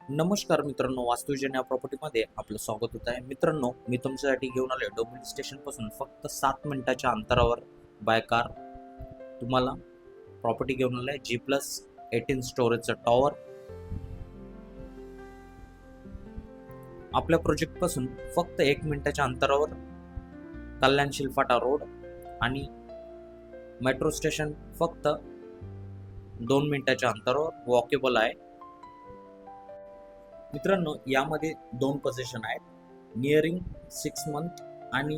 नमस्कार मित्रांनो, वास्तुजन्य या प्रॉपर्टीमध्ये आपलं स्वागत होत आहे. मित्रांनो, मी तुमच्यासाठी घेऊन आलोय डोंबिवली स्टेशन पासून फक्त 7 मिनिटाच्या अंतरावर बाय कार तुम्हाला प्रॉपर्टी घेऊन आलाय. G+18 स्टोरेजचं tower. आपल्या प्रोजेक्ट पासून फक्त 1 मिनिटाच्या अंतरावर कल्याणशील फाटा रोड आणि मेट्रो स्टेशन फक्त 2 मिनिटाच्या अंतरावर वॉकेबल आहे. मित्रांनो, यामध्ये 2 पोझिशन आहेत. नियरिंग 6 मंथ आणि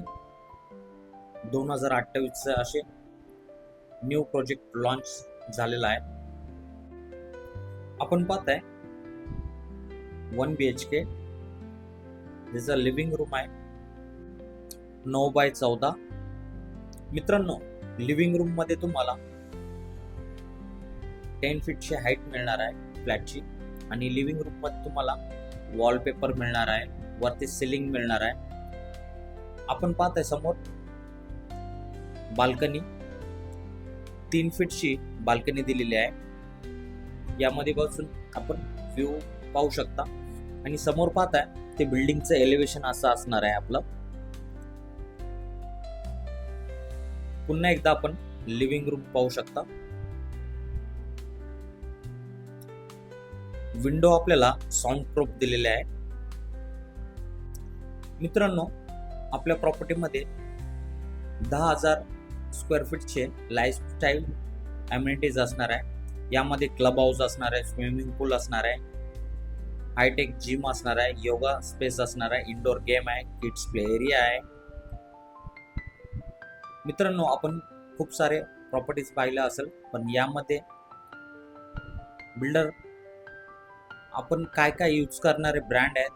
2028 असे न्यू प्रोजेक्ट लॉन्च झालेला आहे. आपण पाहताय 1 BHK. त्याचं लिव्हिंग रूम आहे 9x14. मित्रांनो, लिव्हिंग रूम मध्ये तुम्हाला 10 फीटची हाईट मिळणार आहे फ्लॅटची आणि लिव्हिंग रूम मध्ये तुम्हाला वॉलपेपर मिळणार आहे, वरती सिलिंग मिळणार आहे. आपण पाहताय समोर बाल्कनी 3 फीटची बाल्कनी दिलेली आहे. यामध्ये बसून आपण व्ह्यू पाहू शकता आणि समोर पाहताय ते बिल्डिंगचं एलिव्हेशन असं असणार आहे आपलं. पुन्हा एकदा आपण लिव्हिंग रूम पाहू शकता. विंडो आपल्याला साऊंड प्रूफ दिलेले आहे. मित्रांनो, आपल्या प्रॉपर्टीमध्ये 10,000 स्क्वेअर फीटचे लाईफस्टाईल अम्युनिटीज असणार आहे. यामध्ये क्लब हाऊस असणार आहे, स्विमिंग पूल असणार आहे, हायटेक जिम असणार आहे, योगा स्पेस असणार आहे, इंडोर गेम आहे, किड्स प्ले एरिया आहे. मित्रांनो, आपण खूप सारे प्रॉपर्टीज पाहिल्या असेल, पण यामध्ये बिल्डर आपण काय काय यूज करणारे ब्रँड आहेत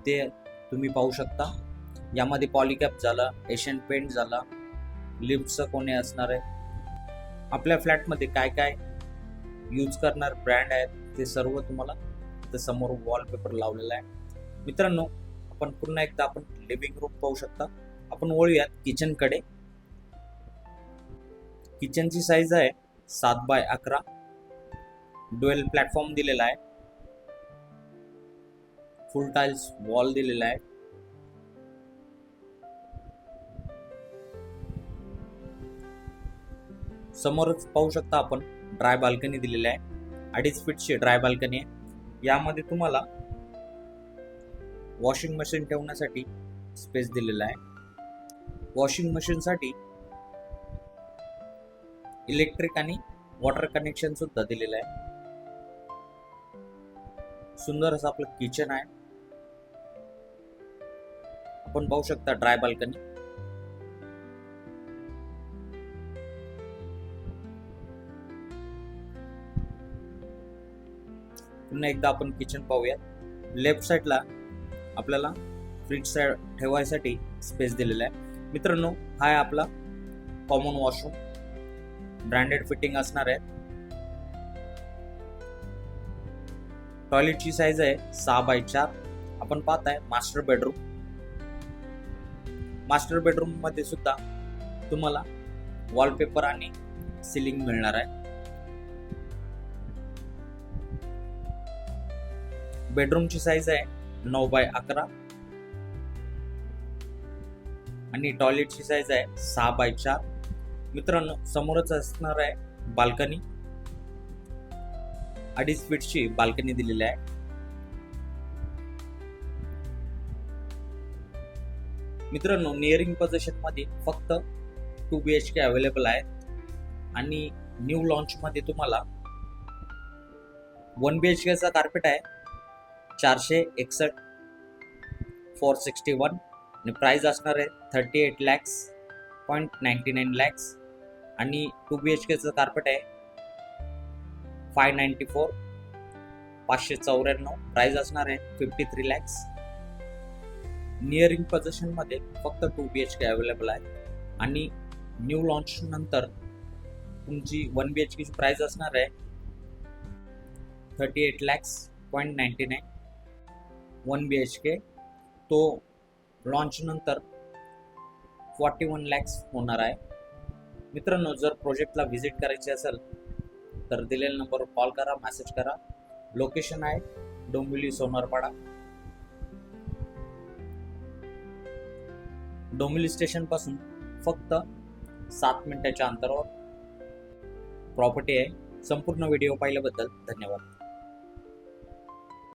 ते तुम्ही पाहू शकता. यामध्ये पॉलिकॅप झालं, एशियन पेंट झाला, लिफ्टचं कोणी असणार आहे. आपल्या फ्लॅटमध्ये काय काय यूज करणार ब्रँड आहेत ते सर्व तुम्हाला इथं समोर वॉलपेपर लावलेला आहे. मित्रांनो, आपण पुन्हा एकदा आपण लिव्हिंग रूम पाहू शकता. आपण वळूयात किचनकडे. किचनची साईज आहे 7x11. ड्युएल प्लॅटफॉर्म दिलेला आहे. फुल टाइल्स वॉल दिलेला आहे. समोरच पाहू शकता आपण ड्राय बाल्कनी दिलेली आहे. 2.5 फीटची ड्राय बाल्कनी आहे. यामध्ये तुम्हाला वॉशिंग मशीन ठेवण्यासाठी स्पेस दिलेला आहे. वॉशिंग मशीन साठी इलेक्ट्रिक आणि वॉटर कनेक्शन सुद्धा दिलेलं आहे. सुंदर असं आपलं किचन आहे. आपण पाहू शकता ड्राय बाल्कनी. पुन्हा एकदा आपण किचन पाहूयात. लेफ्ट साइडला आपल्याला फ्रीज ठेवायसाठी स्पेस दिलेला आहे. मित्रांनो, हा आहे आपला कॉमन वॉशरूम. ब्रँडेड फिटिंग असणार आहे. टॉयलेटची साईज आहे 6x4. आपण पाहताय मास्टर बेडरूम. मास्टर बेडरूम मध्ये सुद्धा तुम्हाला वॉलपेपर आणि सिलिंग मिळणार आहे. बेडरूमची साईज आहे 9x11 आणि टॉयलेटची साईज आहे 6x4. मित्रांनो, समोरच असणार आहे बाल्कनी. 2.5 फीटची बाल्कनी दिलेली आहे. मित्रांनो, नियरिंग पोझिशन मध्ये फक्त 2 BHK अवेलेबल आहेत आणि न्यू लॉन्च मध्ये तुम्हाला 1 BHK चा कार्पेट आहे 461 461 आणि प्राइस असणार आहे 38,99 lakhs आणि 2 BHK चं कार्पेट आहे 594 594. प्राइस असणार आहे 53 lakhs. नियरिंग पोझिशन मध्ये फक्त 2 BHK अवेलेबल आहे आणि न्यू लॉन्च नंतर तुमची 1 BHK ची प्राइस असणार आहे 38,99 lakhs. 1 BHK तो लॉन्च नंतर 41 lakhs होणार आहे. मित्रांनो, जर प्रोजेक्टला व्हिजिट करायची असेल तर दिलेल्या नंबरवर कॉल करा, मेसेज करा. लोकेशन आहे डोंबिवली सोनारपाडा. डोंबिवली स्टेशन पासून फक्त 7 मिनिटाच्या अंतरावर प्रॉपर्टी आहे. संपूर्ण व्हिडिओ पाहिल्याबद्दल धन्यवाद.